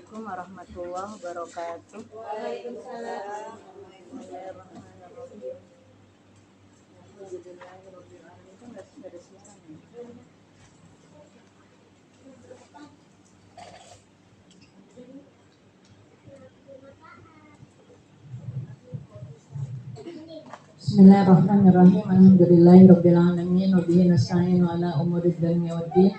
Assalamualaikum warahmatullahi wabarakatuh. Waalaikumsalam. Bismillahirrahmanirrahim. Alhamdulillahirabbil alamin. Itu enggak ada suaranya. Bismillahirrahmanirrahim. Alhamdulillahirabbil alamin wa bihi nasta'inu ala umuri dunya waddin.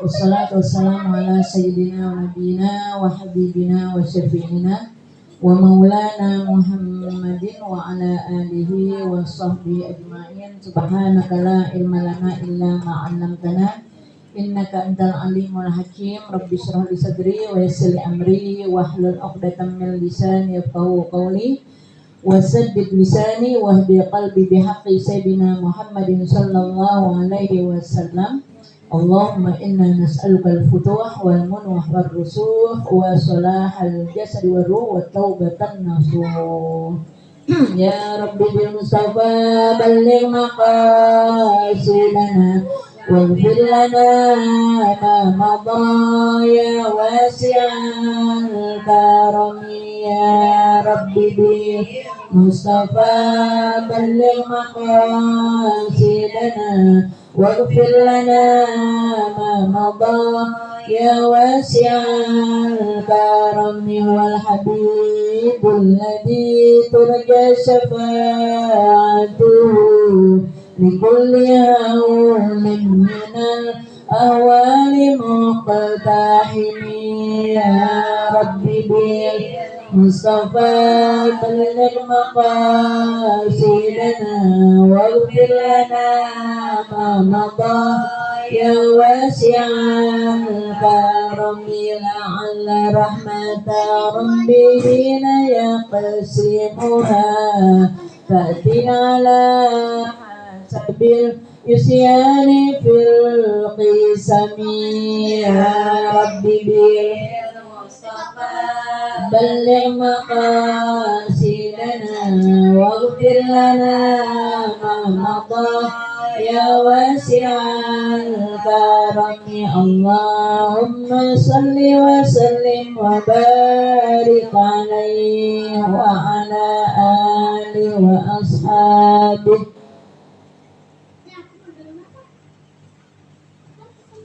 Wassalatu wassalamu ala sayyidina wa nabiyyina wa habibina wa syafi'ina wa maulana Muhammadin wa ala alihi wa sahbihi ajma'in. Subhanaka la ilma lana illa ma 'allamtana innaka antal alimul hakim. Rabbi shrah li sadri wa yassir li amri wahlul 'uqdatam min lisani yafqahu qawli wasaddid lisani wahdi qalbi bihaqqi sayyidina Muhammadin sallallahu alaihi wasallam. Allahumma inna nas'aluka al-futuh wal munuh wal rusuh wa salahal jasad wa ruh wa taubatan nasuh. Ya Rabbi bil Mustafa balligh maqasidana waghfir lana ma madha ya wasi'al karami. Ya Rabbi bil Mustafa balligh maqasidana waghfir lana ma madha ya wasi'al karami. Wal habibul ladzi turja syafa'atuhu likulli hawlin minal ahwali muqtahimi. Ya Rabbi bil Mustafa balligh maqasidana waghfir lana ma madha ya wasi'al karami. La'alla rahmata rabbina yaqsimuha fatina ala hasabil yusyani fil qisami. Ya Rabbi bil balligh maqasidana waghfir lana ma madha ya wasi'al karami. Allahumma salli wa sallim wa barik alaihi wa ala alihi wa ashabihi.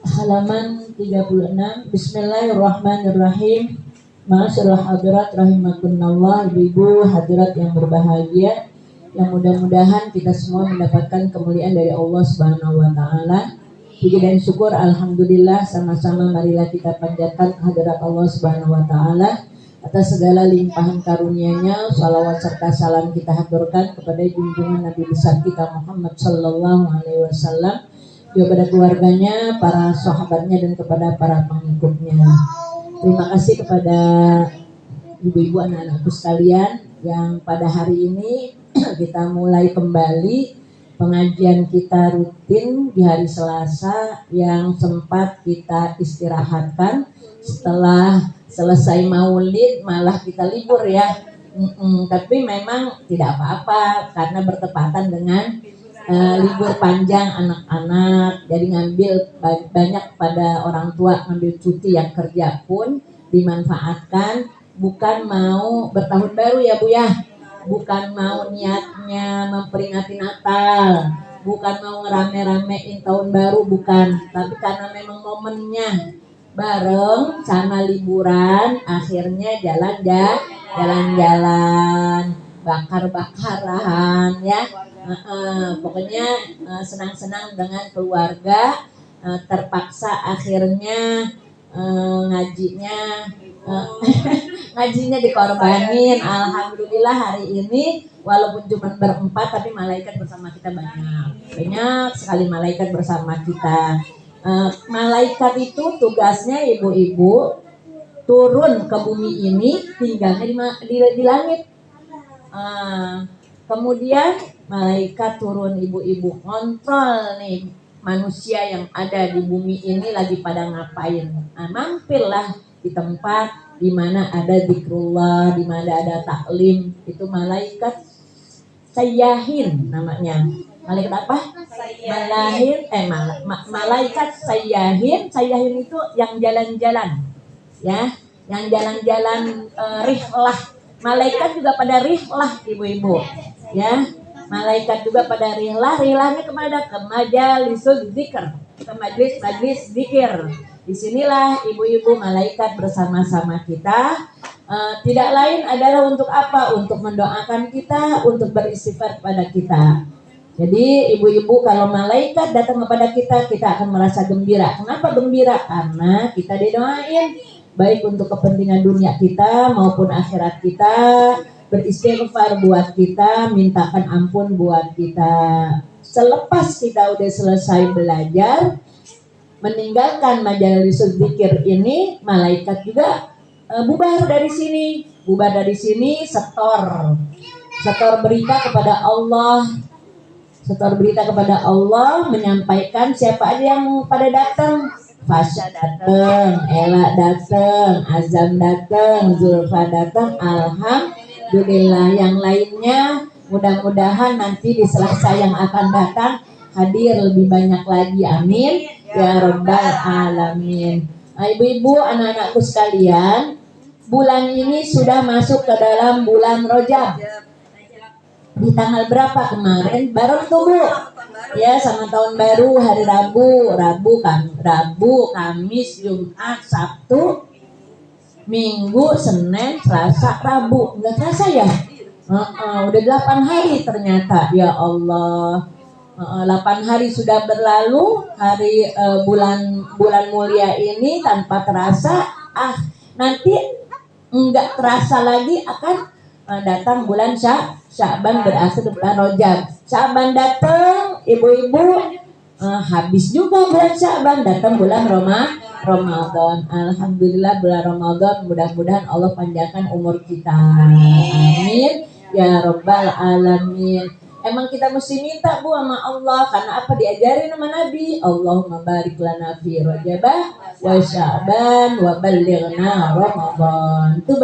Halaman 36. Bismillahirrahmanirrahim. Ma'asyiral hadirat rahimakumullah, ibu-ibu hadirat yang berbahagia, yang mudah-mudahan kita semua mendapatkan kemuliaan dari Allah Subhanahu wa taala. Puji dan syukur alhamdulillah, sama-sama marilah kita panjatkan kehadirat Allah Subhanahu wa taala atas segala limpahan karunia-Nya. Shalawat serta salam kita haturkan kepada junjungan Nabi besar kita Muhammad sallallahu alaihi wasallam, kepada keluarganya, para sahabatnya, dan kepada para pengikutnya. Terima kasih kepada ibu-ibu, anak-anakku sekalian yang pada hari ini kita mulai kembali pengajian kita rutin di hari Selasa yang sempat kita istirahatkan setelah selesai Maulid, malah kita libur ya. Tapi memang tidak apa-apa karena bertepatan dengan libur panjang anak-anak, jadi ngambil banyak pada orang tua ngambil cuti yang kerja pun dimanfaatkan, bukan mau bertahun baru ya Bu ya, bukan mau niatnya memperingati Natal, bukan mau ngerame-ramein tahun baru, bukan, tapi karena memang momennya bareng sama liburan, akhirnya jalan-jalan, bakar-bakaran ya. Pokoknya senang-senang dengan keluarga. Terpaksa akhirnya ngajinya dikorbanin. Alhamdulillah hari ini walaupun cuma berempat tapi malaikat bersama kita banyak sekali malaikat bersama kita. Malaikat itu tugasnya ibu-ibu turun ke bumi ini, tinggalnya di langit. Kemudian malaikat turun, ibu-ibu kontrol nih manusia yang ada di bumi ini lagi pada ngapain. Mampirlah di tempat di mana ada zikrullah, di mana ada taklim. Itu malaikat sayyahin namanya. Malaikat apa? Malaikat sayyahin. Sayyahin itu yang jalan-jalan, ya. yang jalan-jalan rihlah. Malaikat juga pada rihlah ibu-ibu. Ya, malaikat juga pada rihlah. Rihlahnya kemana? Ke majalisul zikr, ke majlis-majlis zikir. Disinilah ibu-ibu malaikat bersama-sama kita. Tidak lain adalah untuk apa? Untuk mendoakan kita, untuk beristighfar kepada kita. Jadi ibu-ibu kalau malaikat datang kepada kita, kita akan merasa gembira. Kenapa gembira? Karena kita didoain, baik untuk kepentingan dunia kita maupun akhirat kita, beristighfar buat kita, mintakan ampun buat kita. Selepas kita udah selesai belajar, meninggalkan majelis zikir ini, malaikat juga bubar dari sini, setor berita kepada Allah. Setor berita kepada Allah, menyampaikan siapa aja yang pada datang. Fasya datang, Ela datang, Azam datang, Zulfa datang. Alhamdulillah. Yang lainnya mudah-mudahan nanti di Selasa yang akan datang hadir lebih banyak lagi. Amin ya rabbal alamin. Nah, ibu-ibu, anak-anakku sekalian, bulan ini sudah masuk ke dalam bulan Rajab. Di tanggal berapa kemarin? Baru tuh Bu. Ya, sama tahun baru, hari Rabu, Kamis, Jumat, Sabtu, Minggu, Senin, Selasa, Rabu. Enggak terasa ya? Udah 8 hari ternyata. Ya Allah. 8 hari sudah berlalu, hari bulan mulia ini tanpa terasa. Nanti enggak terasa lagi akan datang bulan Sya'ban, berakhir bulan Rajab. Sya'ban datang, ibu-ibu, habis juga bulan Sya'ban, datang bulan Ramadan. Alhamdulillah bulan Ramadan, mudah-mudahan Allah panjangkan umur kita. Amin ya rabbal alamin. Emang kita mesti minta Bu sama Allah, karena apa? Diajarin sama Nabi. Allahumma barik lana fi Rajabah wa Sya'ban wa ballighna Ramadan. Itu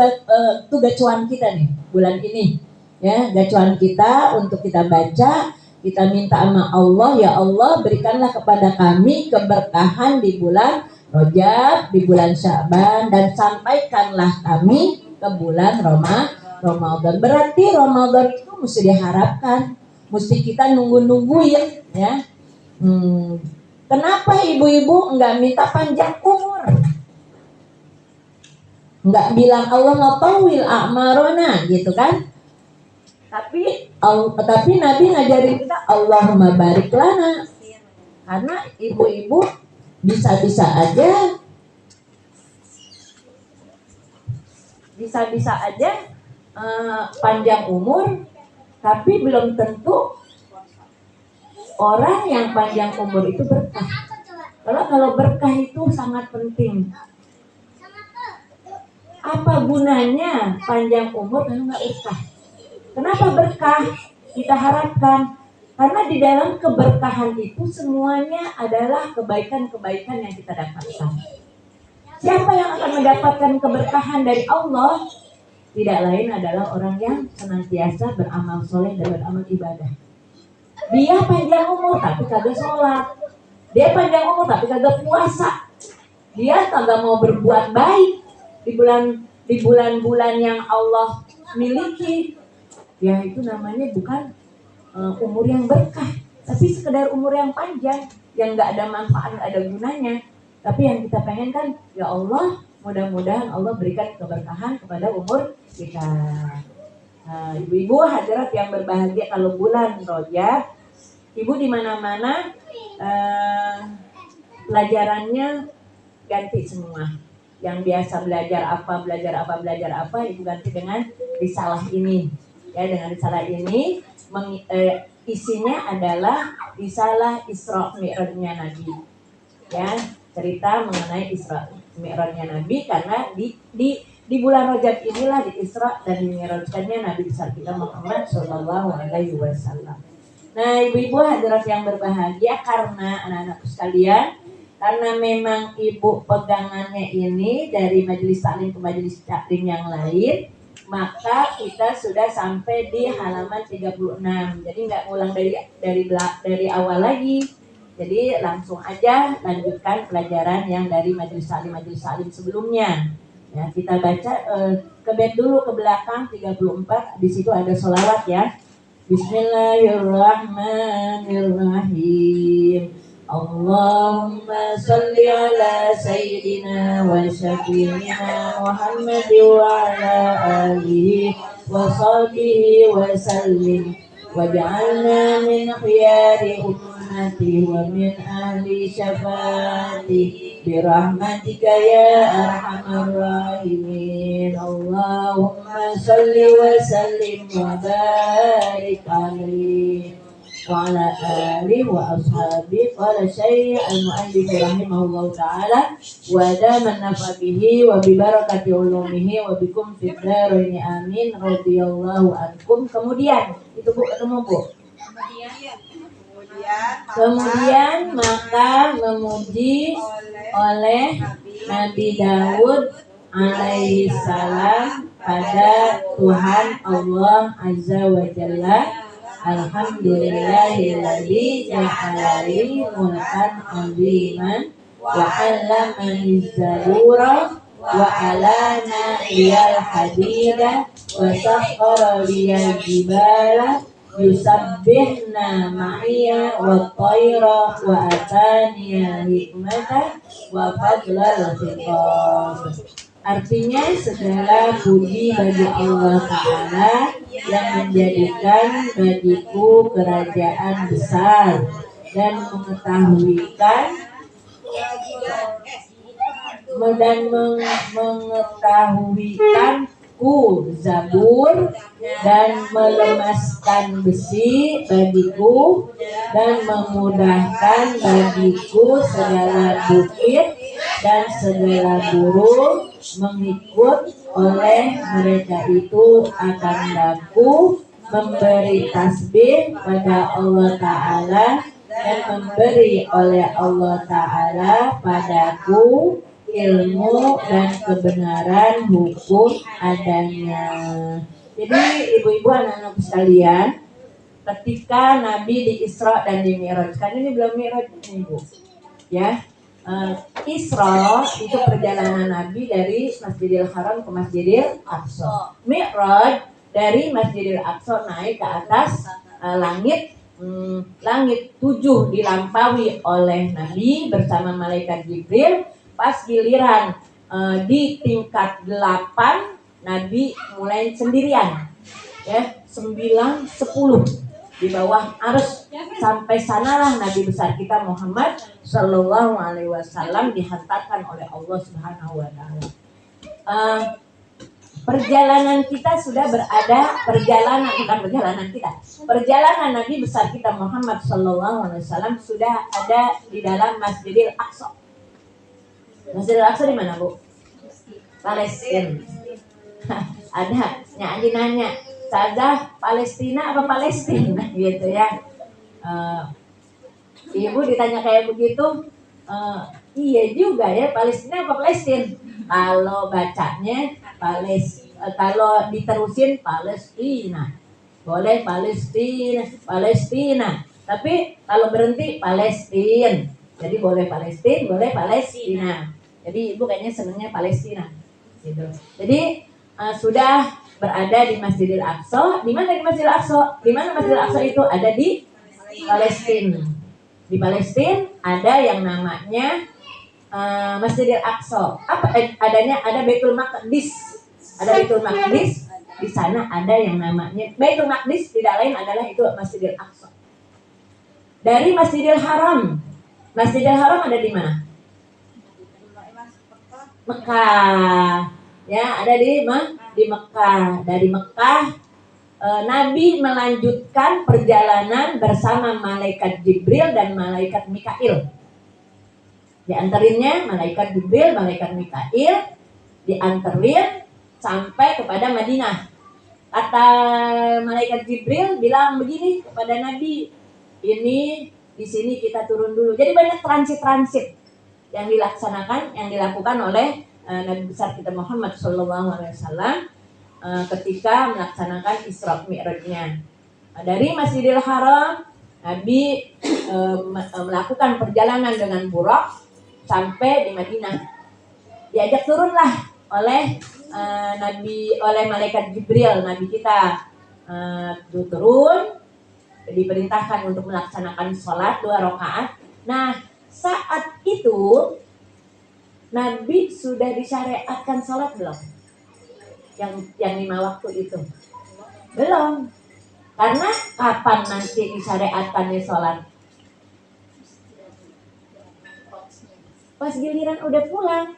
gacuan kita nih bulan ini. Ya, gacuan kita untuk kita baca, kita minta sama Allah, ya Allah berikanlah kepada kami keberkahan di bulan Rajab, di bulan Sya'ban, dan sampaikanlah kami ke bulan Ramadan. Berarti Ramadan itu mesti diharapkan, mesti kita nungguin ya. Kenapa ibu-ibu enggak minta panjang umur? Enggak bilang Allah tawil a'marona gitu kan? Tapi Nabi ngajarin kita Allahumma barik lana. Karena ibu-ibu bisa-bisa aja panjang umur, tapi belum tentu orang yang panjang umur itu berkah. Kalau berkah itu sangat penting. Apa gunanya panjang umur kalau nggak berkah? Kenapa berkah kita harapkan? Karena di dalam keberkahan itu semuanya adalah kebaikan-kebaikan yang kita dapatkan. Siapa yang akan mendapatkan keberkahan dari Allah? Tidak lain adalah orang yang senantiasa beramal soleh dan beramal ibadah. Dia panjang umur tapi kagak sholat. Dia panjang umur tapi kagak puasa. Dia kagak mau berbuat baik di bulan-bulan yang Allah miliki. Ya itu namanya bukan umur yang berkah, tapi sekedar umur yang panjang, yang gak ada manfaat, gak ada gunanya. Tapi yang kita pengen kan, ya Allah, mudah-mudahan Allah berikan keberkahan kepada umur kita. Ibu-ibu hadirat yang berbahagia, kalau bulan Rajab, ibu di mana-mana pelajarannya ganti semua. Yang biasa belajar apa, ibu ganti dengan risalah ini. Ya, dengan risalah ini isinya adalah risalah Isra Mi'rajnya Nabi. Ya, cerita mengenai Isra Mi'rajnya Nabi, karena di bulan Rajab inilah di Isra dan Mi'rajnya Nabi besar kita Muhammad Shallallahu Alaihi Wasallam. Nah, ibu-ibu hadirat yang berbahagia, karena anak-anakku sekalian, karena memang ibu pegangannya ini dari majelis taklim ke majelis taklim yang lain, maka kita sudah sampai di halaman 36. Jadi nggak ngulang dari awal lagi. Jadi langsung aja lanjutkan pelajaran yang dari majelis taklim sebelumnya. Ya, kita baca ke bait dulu ke belakang 34, di situ ada sholawat ya. Bismillahirrahmanirrahim. Allahumma salli ala sayyidina wa syafi'ina Muhammad wa ala alihi wa sahbihi wa sallim waj'alna min khiyari ummati wa min ahli syafaati birahmatika ya arhamar rahimin. Allahumma salli wa sallim wa barik alaihi wa ala alihi wa ashabihi. Qala Syekh al-Mu'allif rahimahullahu ta'ala wa daman nafa bihi wa bi barakati ulumihi wa bikum fid dharain amin radhiyallahu ankum. Kemudian itu Bu, ketemu Bu. Kemudian maka memuji oleh Nabi Daud alaihi salam pada Tuhan Allah azza wa jalla. Alhamdulillahilladzi ja'ala li mulkan 'aziman wa 'allamani zabura wa alana liyal hadida wa sakhkhara liyal jibala yusabbihna ma'iya wa tayra wa ataniya hikmata wa fadlal khitab. Artinya segala puji bagi Allah Ta'ala yang menjadikan bagiku kerajaan besar dan mengetahuikanku zabur dan melemaskan besi bagiku dan memudahkan bagiku segala bukit dan segala burung mengikut oleh mereka itu akan daku memberi tasbih pada Allah Ta'ala dan memberi oleh Allah Ta'ala padaku ilmu dan kebenaran hukum adanya. Jadi ibu-ibu anak-anak sekalian, ketika Nabi di Isra dan di Mi'raj, kan ini belum Mi'raj nih Bu, ya. Isra itu perjalanan Nabi dari Masjidil Haram ke Masjidil Aqsa. Mi'raj dari Masjidil Aqsa naik ke atas langit 7 dilampaui oleh Nabi bersama malaikat Jibril. Pas giliran di tingkat 8 Nabi mulai sendirian, ya 9, 10 di bawah arus. Sampai sanalah Nabi besar kita Muhammad Sallallahu Alaihi Wasallam dihantarkan oleh Allah Subhanahu Wa Taala. Perjalanan kita sudah berada, perjalanan Nabi besar kita Muhammad Sallallahu Alaihi Wasallam sudah ada di dalam Masjidil Aqsa. Masjidil Aqsa di mana Bu? Palestina. Ada nanya, saja Palestina apa Palestina gitu ya. Ibu ditanya kayak begitu, iya juga ya, Palestina apa Palestina? Kalau bacanya kalau diterusin Palestina, boleh Palestina. Tapi kalau berhenti Palestina, jadi boleh Palestina, boleh Palestina. Jadi ibu kayaknya senangnya Palestina, gitu. Jadi sudah berada di Masjidil Aqsa. Di mana di Masjidil Aqsa? Di mana Masjidil Aqsa itu ada di Palestina. Di Palestina ada yang namanya Masjidil Aqsa. Apa adanya? Ada Baitul Maqdis. Ada Baitul Maqdis. Di sana ada yang namanya Baitul Maqdis, tidak lain adalah itu Masjidil Aqsa. Dari Masjidil Haram. Masjidil Haram ada di mana? Mekah. Ya, ada di Mekah. Dari Mekah Nabi melanjutkan perjalanan bersama malaikat Jibril dan malaikat Mikail. Diantarinnya malaikat Jibril, malaikat Mikail dianterin sampai kepada Madinah. Kata malaikat Jibril bilang begini kepada Nabi, ini di sini kita turun dulu. Jadi banyak transit yang dilakukan oleh Nabi besar kita Muhammad Sallallahu Alaihi Wasallam ketika melaksanakan Isra Mi'rajnya. Dari Masjidil Haram Nabi melakukan perjalanan dengan burak sampai di Madinah. Diajak turunlah oleh oleh malaikat Jibril, nabi kita turun, diperintahkan untuk melaksanakan sholat 2 rakaat. Nah, saat itu Nabi sudah disyariatkan sholat belum? Yang 5 waktu itu belum. Karena kapan nanti disyariatkannya sholat? Pas giliran udah pulang.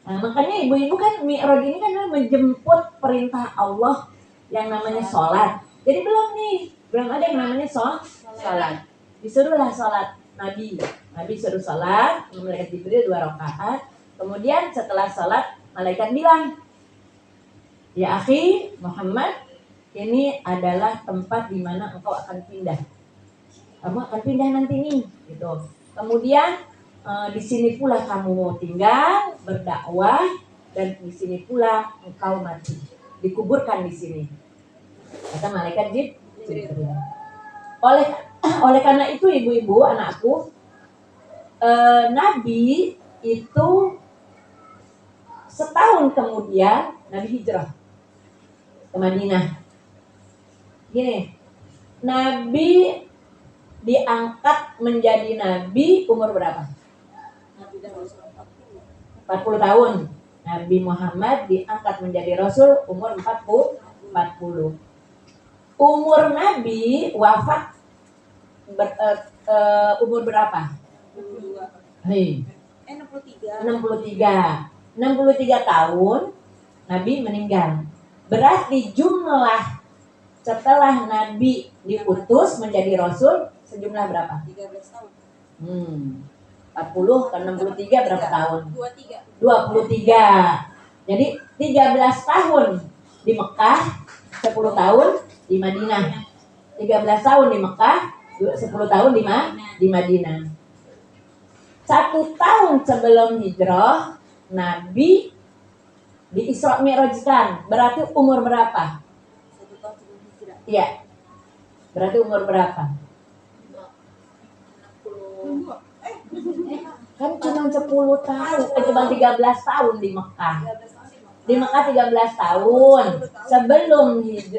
Nah, makanya ibu-ibu kan Mi'raj ini kan menjemput perintah Allah yang namanya sholat. Jadi belum ada yang namanya sholat. Disuruhlah sholat Nabi suruh sholat, malaikat Jibril 2 rakaat. Kemudian setelah sholat, malaikat bilang, ya akhi Muhammad, ini adalah tempat di mana engkau akan pindah. Kamu akan pindah nanti nih, gitu. Kemudian di sini pula kamu tinggal, berdakwah, dan di sini pula engkau mati, dikuburkan di sini. Kata malaikat Jibril. Oleh karena itu ibu-ibu, anakku, Nabi itu setahun kemudian Nabi hijrah ke Madinah. Gini, Nabi diangkat menjadi Nabi umur berapa? 40 tahun. Nabi Muhammad diangkat menjadi Rasul umur 40. Umur Nabi wafat umur berapa? 63 tahun Nabi meninggal. Berarti jumlah setelah Nabi diutus menjadi Rasul sejumlah berapa? 13 tahun. 40 ke 63 berapa tahun? 23. Jadi 13 tahun di Mekah, 10 tahun di Madinah. 13 tahun di Mekah, 10 tahun di Madinah. 1 tahun sebelum hijrah, Nabi di Isra Mi'rajkan. Berarti umur berapa? 1 tahun sebelum hijrah. Iya. Berarti umur berapa? 60. Kan cuma 10 tahun, cuma 13 tahun di Mekah. Di Mekah 13 tahun.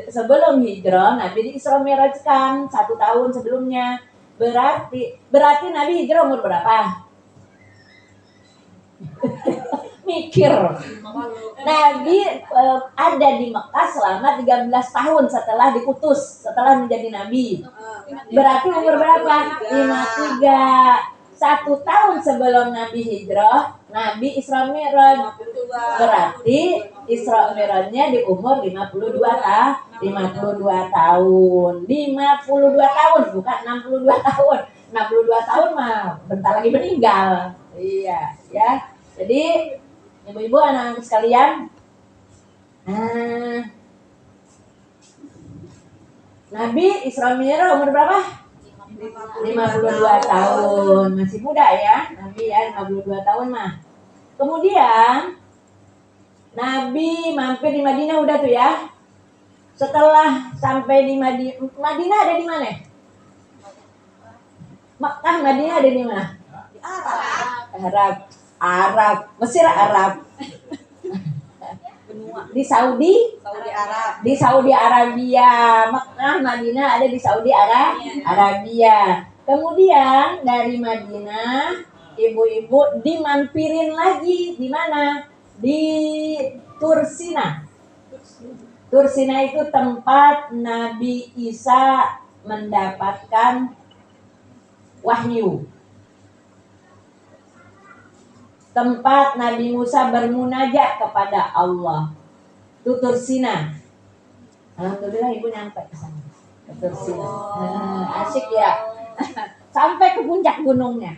Sebelum hijrah, Nabi di Isra Mi'rajkan 1 tahun sebelumnya. Berarti Nabi hijrah umur berapa? Mikir. Nabi ada di Mekah selama 13 tahun setelah diutus, setelah menjadi Nabi. Berarti umur berapa? 53. 1 tahun sebelum Nabi hijrah, Nabi Isra Mi'raj. Berarti Isra Mi'rajnya di umur 52 tahun. 52 tahun, bukan 62 tahun. 62 tahun mah bentar lagi meninggal. Iya, ya. Jadi ibu-ibu, anak-anak sekalian, Nabi Isra Mi'raj umur berapa? 52 tahun. Masih muda ya, Nabi ya, 52 tahun mah. Kemudian Nabi mampir di Madinah udah tuh ya. Setelah sampai di Madinah ada di mana? Mekah, Madinah ada di mana? Di Arab. Arab. Mesir Arab. Benua. Di Saudi Arab. di Saudi Arabia. Mekah, Madinah ada di Saudi Arabia. Kemudian dari Madinah, ibu-ibu dimampirin lagi di mana? Di Tursina. Tursina itu tempat Nabi Isa mendapatkan wahyu. Tempat Nabi Musa bermunajat kepada Allah. Itu Tursina. Alhamdulillah ibu nyampe ke sana. Ke Tursina. Asik ya. Sampai ke puncak gunungnya.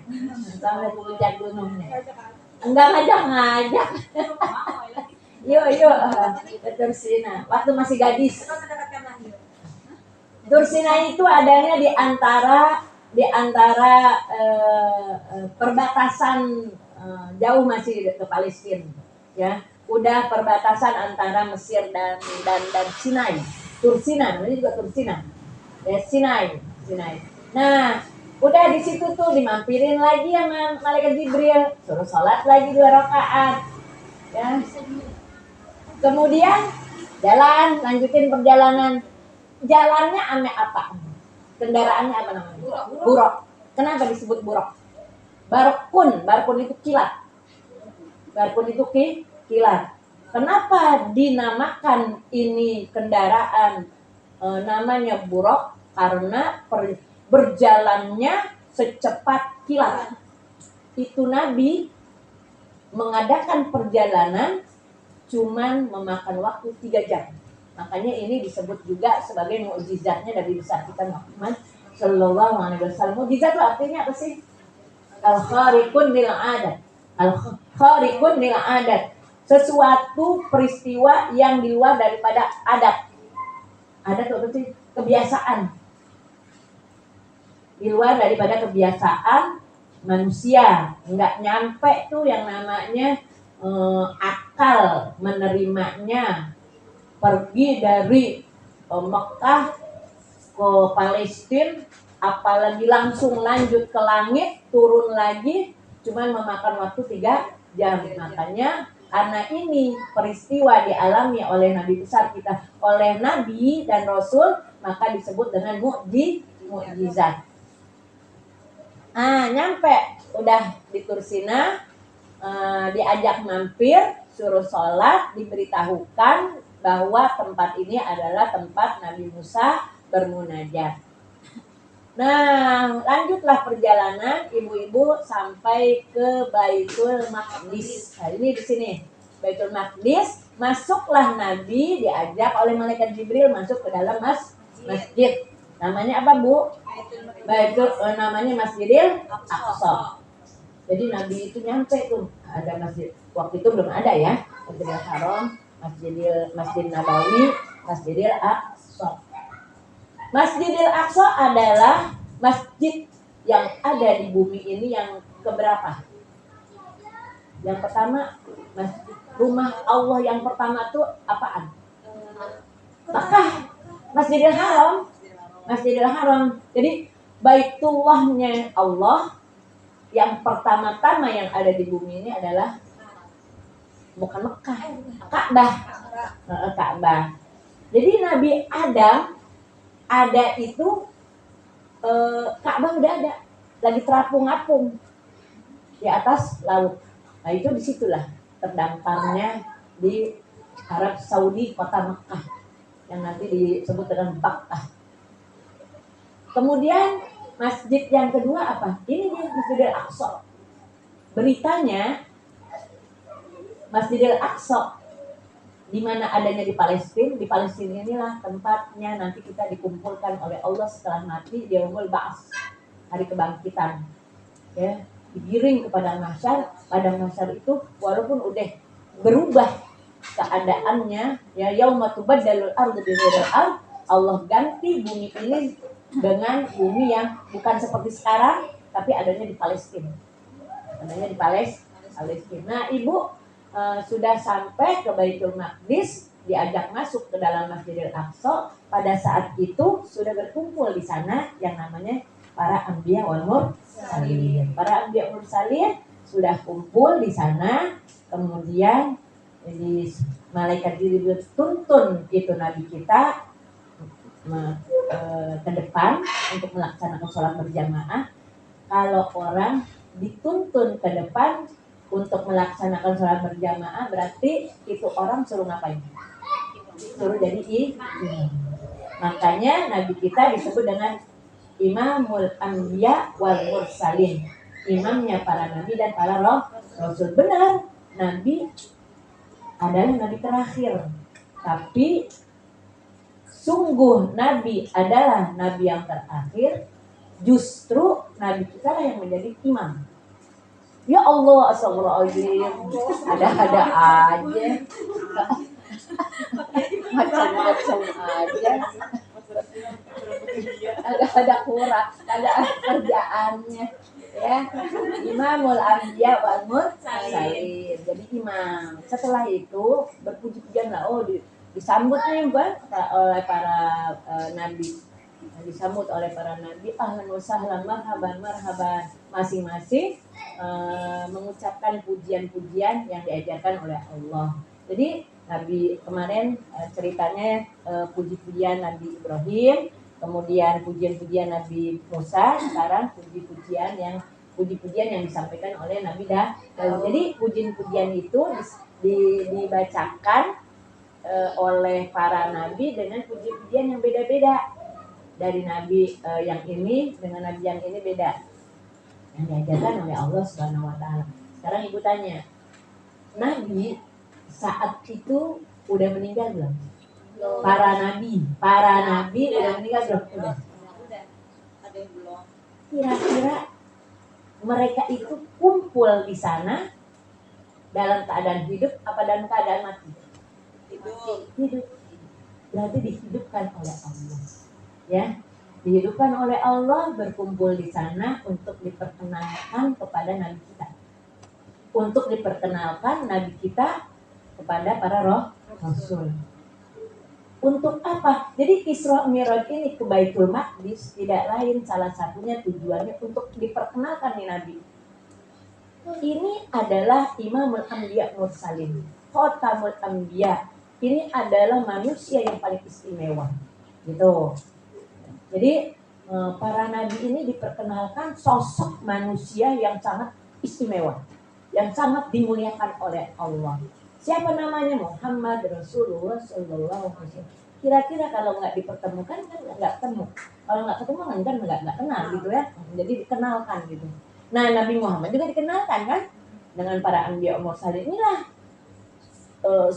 Enggak ngajak. Yuk ke Tursina. Waktu masih gadis. Tursina itu adanya di antara perbatasan jauh masih ke Palestina, ya. Udah perbatasan antara Mesir dan Sinai. Tursina, namanya juga Tursina. Ya, Sinai. Nah, udah di situ tuh dimampirin lagi sama malaikat Jibril, suruh sholat lagi 2 rakaat. Ya. Kemudian jalan, lanjutin perjalanan. Jalannya ame apa? Kendaraannya apa namanya? Buruk. Kenapa disebut buruk? Barkun itu kilat. Barkun itu kilat. Kenapa dinamakan ini kendaraan namanya buruk? Karena berjalannya secepat kilat. Itu Nabi mengadakan perjalanan cuman memakan waktu 3 jam. Makanya ini disebut juga sebagai mukjizatnya Nabi besar kita Muhammad Sallallahu Alaihi Wasallam. Mukjizat itu artinya apa sih? Al-khariqun lil adat. Al-khariqun lil adat. Sesuatu peristiwa yang di luar daripada adat. Adat itu apa sih? Kebiasaan. Di luar daripada kebiasaan manusia. Enggak nyampe tuh yang namanya akal menerimanya. Pergi dari Mekah ke Palestina, apalagi langsung lanjut ke langit, turun lagi, cuman memakan waktu 3 jam. Makanya karena ini peristiwa dialami oleh Nabi besar kita, oleh Nabi dan Rasul, maka disebut dengan mukjizat. Nyampe udah di Tursina, diajak mampir, suruh sholat, diberitahukan bahwa tempat ini adalah tempat Nabi Musa bermunajat. Nah, lanjutlah perjalanan ibu-ibu sampai ke Baitul Maqdis. Nah, ini di sini Baitul Maqdis, masuklah Nabi diajak oleh malaikat Jibril masuk ke dalam masjid. Namanya apa, Bu? Namanya Masjidil Aqsa. Jadi Nabi itu nyampe tuh, ada masjid. Waktu itu belum ada ya, Masjidil Haram, Masjid Nabawi, Masjidil Aqsa. Masjidil Aqsa adalah masjid yang ada di bumi ini yang keberapa? Yang pertama, rumah Allah yang pertama tuh apaan? Mekah, Masjidil Haram. Masjidil Haram. Jadi Baitullahnya Allah yang pertama-tama yang ada di bumi ini adalah bukan Mekah, Ka'bah. Ka'bah. Jadi Nabi Adam ada itu Ka'bah udah ada, lagi terapung-apung di atas laut. Nah itu disitulah terdamparnya di Arab Saudi kota Mekah yang nanti disebut dengan Bakkah. Kemudian masjid yang kedua apa? Ini dia Masjidil Aqsa. Beritanya Masjidil Aqsa di mana adanya di Palestina. Di Palestina inilah tempatnya nanti kita dikumpulkan oleh Allah setelah mati di Yaumul Ba'ats, hari kebangkitan. Ya, digiring kepada mahsyar. Pada mahsyar itu walaupun udah berubah keadaannya, ya yauma tubaddalul ardu bighairil ard, Allah ganti bumi ini dengan bumi yang bukan seperti sekarang, tapi adanya di Palestina. Adanya di Palestina. Nah, Ibu sudah sampai ke Baitul Maqdis, diajak masuk ke dalam Masjidil Aqsa. Pada saat itu sudah berkumpul di sana yang namanya para anbiya wal mursalin. Para anbiya wal mursalin sudah kumpul di sana. Kemudian di malaikat Jibril tuntun itu Nabi kita ke depan untuk melaksanakan sholat berjamaah. Kalau orang dituntun ke depan untuk melaksanakan sholat berjamaah, berarti itu orang suruh ngapain? Suruh jadi imam. Makanya Nabi kita disebut dengan Imamul Anbiya wal Mursalin, imamnya para nabi dan para rasul. Benar, Nabi adalah nabi terakhir, tapi sungguh Nabi adalah Nabi yang terakhir, justru Nabi kita lah yang menjadi imam. Ya Allah, astagfirullahaladzim, ada-ada aja, macam-macam aja, ada kurang, ada kerjaannya, ya. Imamul Anbiya wal Mursalin, jadi imam. Setelah itu berpuji-pujian lah, disambut nih oleh para nabi, disambut oleh para nabi, ahlan wa sahlan, marhaban, masing-masing mengucapkan pujian-pujian yang diajarkan oleh Allah. Jadi Nabi kemarin ceritanya puji-pujian Nabi Ibrahim, kemudian pujian-pujian Nabi Musa, sekarang puji-pujian yang disampaikan oleh Nabi Daud. Jadi pujian-pujian itu dibacakan oleh para nabi dengan puji-pujian yang beda-beda. Dari nabi yang ini dengan nabi yang ini beda. Yang diajarkan oleh Allah Subhanahu wa taala. Sekarang Ibu tanya, Nabi saat itu udah meninggal belum? Para nabi udah meninggal belum? Udah. Ada yang belum. Kira-kira mereka itu kumpul di sana dalam keadaan hidup apa dalam keadaan mati? Hidup. Berarti dihidupkan oleh Allah. Ya, dihidupkan oleh Allah, berkumpul di sana untuk diperkenalkan kepada nabi kita. Untuk diperkenalkan nabi kita kepada para rasul. Untuk apa? Jadi Isra Mi'raj ini ke Baitul Maqdis tidak lain salah satunya tujuannya untuk diperkenalkan nih nabi. Ini adalah Imamul Anbiya Mursalin, Khotamul Anbiya. Ini adalah manusia yang paling istimewa. Gitu. Jadi para nabi ini diperkenalkan sosok manusia yang sangat istimewa, yang sangat dimuliakan oleh Allah. Siapa namanya? Muhammad Rasulullah Sallallahu Alaihi Wasallam. Kira-kira kalau nggak dipertemukan kan nggak ketemu. Kalau nggak ketemu kan nggak kenal gitu ya. Jadi dikenalkan gitu. Nah Nabi Muhammad juga dikenalkan kan dengan para anbiya mursalin. Inilah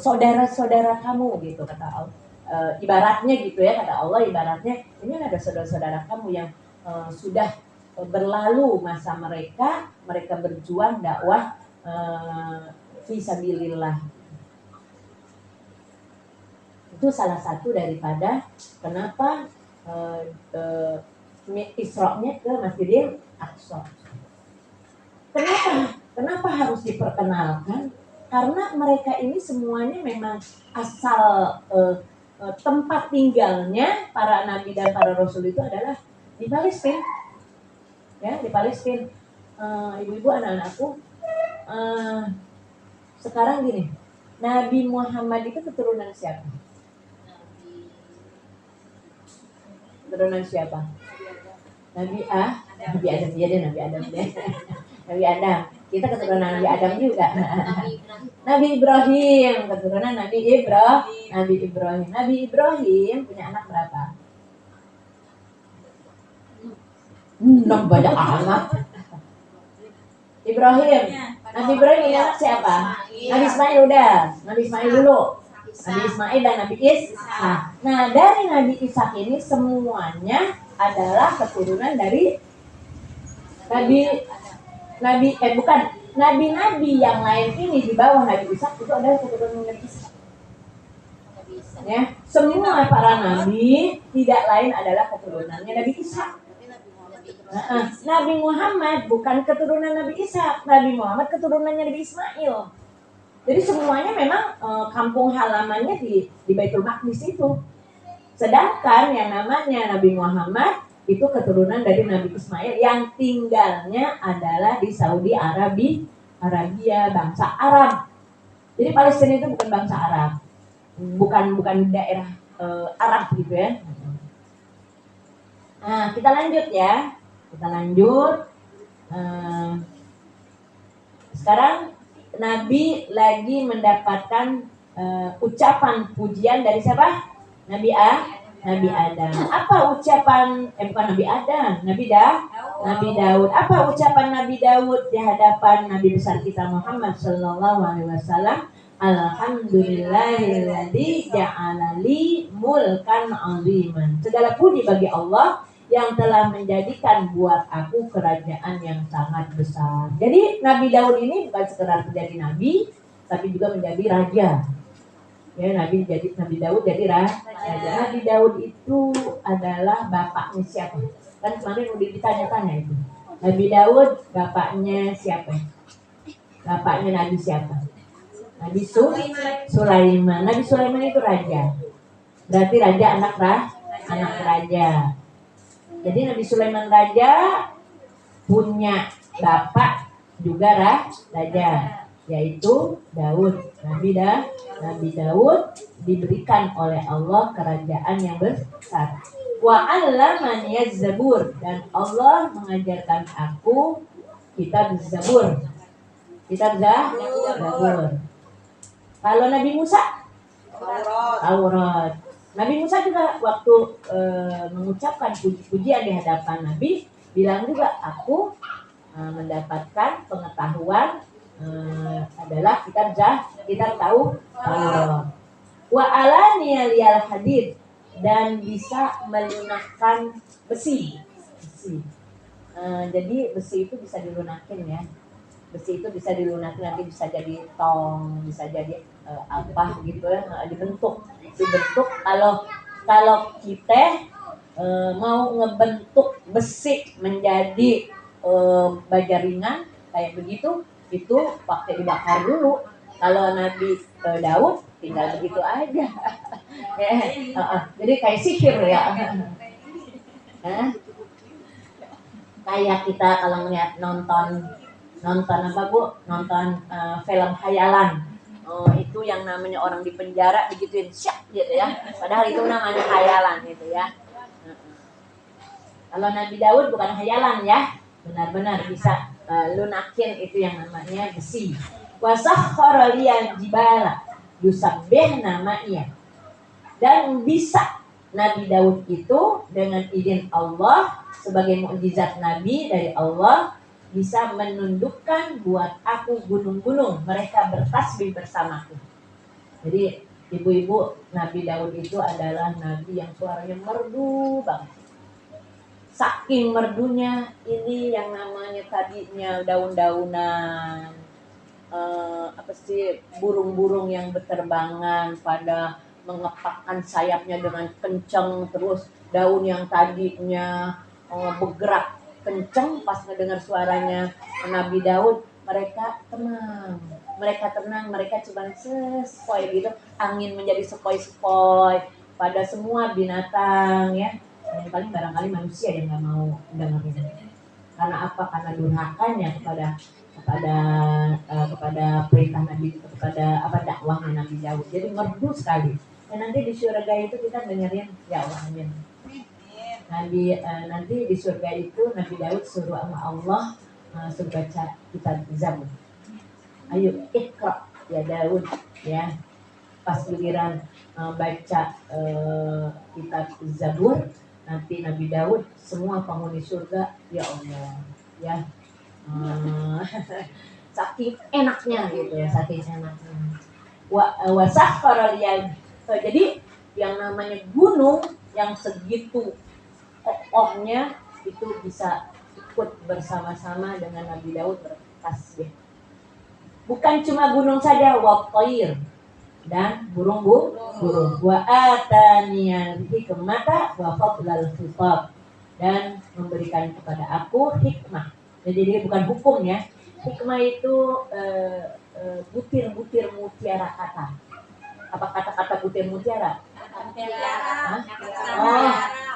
saudara-saudara kamu gitu kata Allah. Ibaratnya gitu ya kata Allah, ibaratnya ini ada saudara-saudara kamu yang sudah berlalu masa mereka berjuang dakwah fisabilillah. Itu salah satu daripada kenapa Isra-nya ke Masjidil Aqsa. Kenapa harus diperkenalkan? Karena mereka ini semuanya memang asal tempat tinggalnya para nabi dan para rasul itu adalah di Palestina. Ya, di Palestina. Ibu-ibu, anak-anakku, sekarang gini, Nabi Muhammad itu keturunan siapa? Keturunan siapa? Nabi Adam. Iya deh, Nabi Adam deh. Nabi Adam. Kita keturunan Nabi Adam juga. Nabi Ibrahim, keturunan Nabi Ibrahim. Nabi Ibrahim punya anak berapa? 6 banyak anak. Ibrahim. Nabi Ibrahim punya anak siapa? Nabi Ismail udah. Nabi Ismail dulu. Nabi Ismail dan Nabi Ishak. Nah, dari Nabi Ishak ini semuanya adalah keturunan dari Nabi-nabi yang lain ini di bawah Nabi Ishak itu adalah keturunan Nabi Ishak. Ya, semua para nabi tidak lain adalah keturunannya Nabi Ishak. Nabi Muhammad bukan keturunan Nabi Ishak, Nabi Muhammad keturunannya Nabi Ismail. Jadi semuanya memang kampung halamannya di Baitul Maqdis itu. Sedangkan yang namanya Nabi Muhammad itu keturunan dari Nabi Ismail yang tinggalnya adalah di Saudi Arabia, bangsa Arab. Jadi Palestina itu bukan bangsa Arab, bukan daerah Arab gitu ya. Nah, kita lanjut ya. Sekarang Nabi lagi mendapatkan ucapan pujian dari siapa? Nabi Adam. Apa ucapan bukan Nabi Adam, Nabi Daud. Apa ucapan Nabi Daud di hadapan Nabi besar kita Muhammad sallallahu alaihi wasallam? Alhamdulillahilladzi ja'ala li mulkan 'aziman. Segala puji bagi Allah yang telah menjadikan buat aku kerajaan yang sangat besar. Jadi Nabi Daud ini bukan sekedar menjadi nabi, tapi juga menjadi raja. Ya, Nabi Daud jadi raja. Nabi Daud itu adalah bapaknya siapa? Kan kemarin udah ditanya-tanya itu. Nabi Daud bapaknya siapa? Bapaknya Nabi siapa? Nabi Sulaiman. Nabi Sulaiman itu raja. Berarti raja anak raja. Jadi Nabi Sulaiman raja punya bapak juga raja, yaitu Daud. Nabi Daud diberikan oleh Allah kerajaan yang besar. Wa 'allamani zabur, dan Allah mengajarkan aku kitab Zabur. Kitab Zabur. Kalau Nabi Musa Taurat. Nabi Musa juga waktu mengucapkan puji-pujian di hadapan Nabi, bilang juga aku mendapatkan pengetahuan adalah kitab Taurat. Wa alaniya liyal hadid, dan bisa melunakkan besi. Jadi besi itu bisa dilunakin ya. Besi itu bisa dilunakin, nanti bisa jadi tong, bisa jadi apa gitu ya, dibentuk. Kalau kita mau ngebentuk besi menjadi baja ringan kayak begitu, itu pakai dibakar dulu. Kalau Nabi Daud tinggal begitu aja. Jadi kayak sihir ya. Kayak kita kalau melihat nonton apa Bu? Nonton film khayalan. Itu yang namanya orang di penjara digituin syak gitu ya. Padahal itu namanya khayalan gitu ya. Kalau Nabi Daud bukan khayalan ya. Benar-benar bisa lunakin itu yang namanya besi. Wa sakhkhara liyal jibala yusabbihna ma'iya. Dan bisa Nabi Daud itu dengan izin Allah sebagai mukjizat Nabi dari Allah bisa menundukkan buat aku gunung-gunung, mereka bertasbih bersamaku. Jadi ibu-ibu, Nabi Daud itu adalah Nabi yang suaranya merdu banget. Saking merdunya, ini yang namanya tadinya daun-daunan, burung-burung yang berterbangan pada mengepakkan sayapnya dengan kencang, terus daun yang tadinya bergerak kencang pas mendengar suaranya Nabi Daud, mereka tenang, mereka cuma sepoi gitu, angin menjadi sepoi-sepoi pada semua binatang ya. Yang paling barangkali manusia yang nggak mau dengerin. Karena apa? Karena durhakanya kepada perintah Nabi, kepada dakwahnya Nabi Daud. Jadi merdu sekali. Dan nanti di surga itu kita dengerin ya Allah, amin. Nanti di surga itu Nabi Daud suruh sama Allah suruh baca kitab Zabur. Ayo ikra ya Daud ya. Pas giliran baca kitab Zabur, nanti Nabi Daud semua penghuni surga ya Allah ya. Saking enaknya gitu ya, saking enaknya. Wa sakhkhara liyal. Jadi yang namanya gunung yang segitu kokohnya itu bisa ikut bersama-sama dengan Nabi Daud bertasbih. Bukan cuma gunung saja, wa thair, dan burung. Wa ataniyal hikmata wa fadlal khitab, dan memberikan kepada aku hikmah. Jadi dia bukan hukum ya. Hikmah itu butir-butir mutiara kata. Apa kata-kata butir mutiara?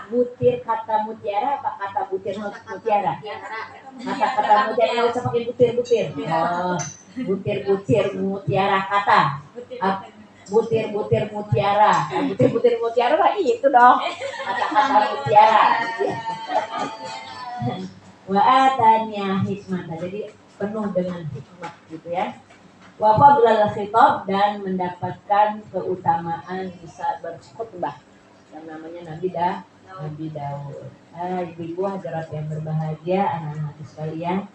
Butir kata mutiara apa kata butir mutiara? Kata-kata mutiara nggak usah pakai butir-butir. Butir-butir mutiara kata. Butir-butir mutiara. Butir-butir mutiara lah itu dong. Kata-kata mutiara. Wa atanya hikmah. Jadi penuh dengan hikmah gitu ya. Wa fadlal khitab, dan mendapatkan keutamaan bisa berkhutbah yang namanya Nabi Daud. Ibu-ibu hadirat yang berbahagia, anak-anak sekalian,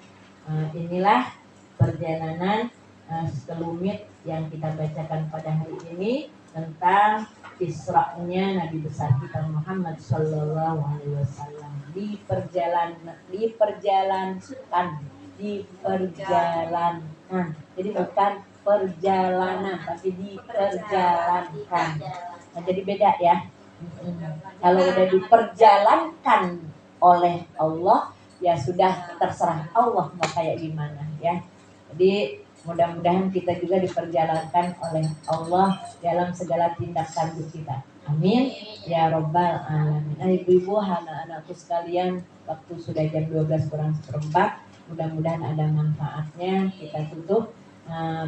inilah perjalanan sekelumit yang kita bacakan pada hari ini tentang Isra-nya Nabi besar kita Muhammad Sallallahu Alaihi Wasallam. Diperjalankan. Jadi bukan perjalanan, tapi diperjalankan. Nah, jadi beda ya. Kalau udah diperjalankan oleh Allah, ya sudah terserah Allah mau kayak gimana ya. Jadi mudah-mudahan kita juga diperjalankan oleh Allah dalam segala tindak tanduk kita. Amin ya robbal alamin. Ibu-ibu, anak-anakku sekalian, waktu sudah jam 12 kurang seperempat. mudah-mudahan ada manfaatnya. Kita tutup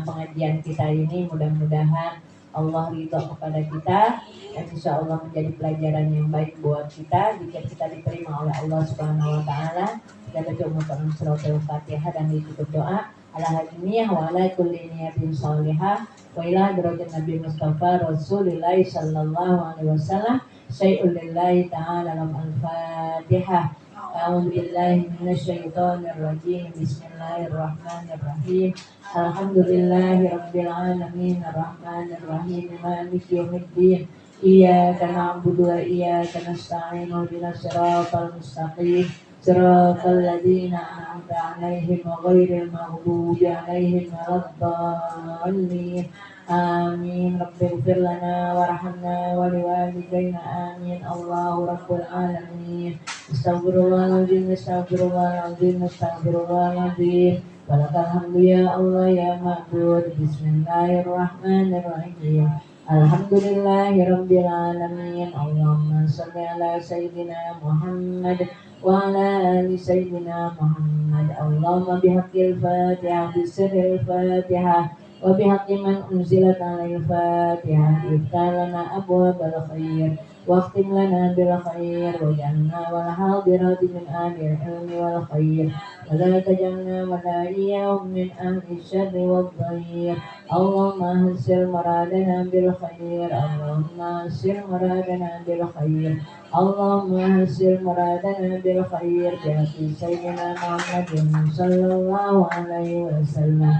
pengajian kita ini, mudah-mudahan Allah ridho kepada kita dan insya Allah menjadi pelajaran yang baik buat kita jika kita diterima oleh Allah Subhanahu Wa Taala. Dan baca umutan surat Al-Fatihah dan ditutup doa ala hadiniyah wa ala kulli niyatin sholihah wa ila hadratin Nabi Mustafa Rasulullah sallallahu alaihi wasallam syai'ul lillahi ta'ala al-Fatihah. A'udzu billahi minasyaitonir rajim. Bismillahirrahmanirrahim. Alhamdulillahi rabbil alamin arrahmanir rahim maliki yaumiddin. Iyyaka na'budu wa iyyaka nasta'in ihdinas siratal mustaqim siratal ladzina an'amta 'alaihim ghairil maghdubi 'alaihim waladdallin. Amin. Rabbighfir lana warhamna wa liwalidayna amin. Allahu rabbul alamin. Astaghfirullahaladzim, astaghfirullahaladzim, astaghfirullahaladzim. Walakal hamdu ya Allah ya ma'bud. Bismillahirrahmanirrahim. Alhamdulillahi rabbil alamin. Allahumma shalli ala sayyidina Muhammad wa ala ali sayyidina Muhammad. Allahumma bihaqqil Fatihah bisirril Fatihah wa bihaqqi man unzilat alal Fatihah iftah lana abwabal khair واختم لنا بالخير واجعلنا والحاضرات من أهل العلم والخير ولا تجعلنا ولا إياهم من أهل الشر والضير. اللهم أحسن مرادنا بالخير اللهم أحسن مرادنا بالخير اللهم أحسن مرادنا بالخير بحق سيدنا محمد صلى الله عليه وسلم.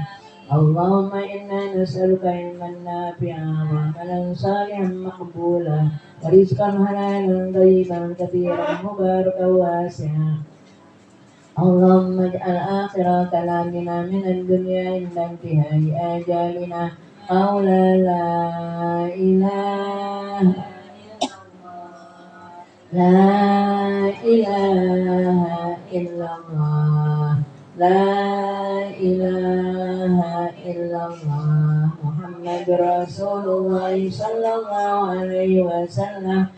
اللهم إنا نسألك علما نافعا وعملا صالحا مقبولا ورزقا حلالا طيبا كثيرا مباركا واسعا. اللهم اجعل آخر كلامنا من الدنيا عند انتهاء آجالنا قولا لا إله إلا الله لا إله إلا الله محمد رسول الله صلى الله عليه وسلم.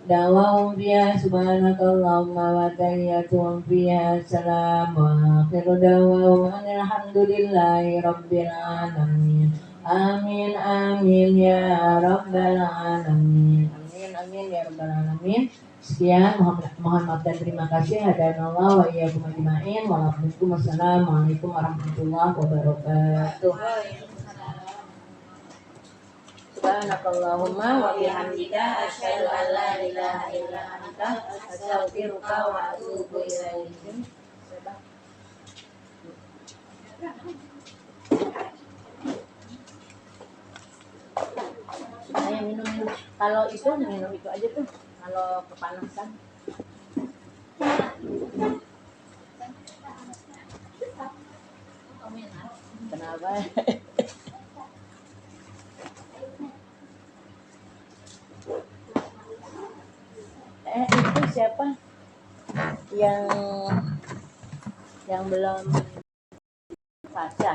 دعواهم فيها سبحانك اللهم وتحيتهم فيها سلام وآخر دعواهم أن الحمد لله رب العالمين. آمين آمين يا رب العالمين. Amin amin ya rabbal alamin. Sekian, mohon maaf dan terima kasih. Hadanallah wa iyyakum ajma'in. Wassalamualaikum warahmatullahi wabarakatuh. Subhanakallahumma wa bihamdika asyhadu an la ilaha illa anta astaghfiruka wa atubu ilaik. Saya minum. Kalau itu minum itu aja tuh. Kalau kepanasan. Kenapa? Itu siapa yang belum baca?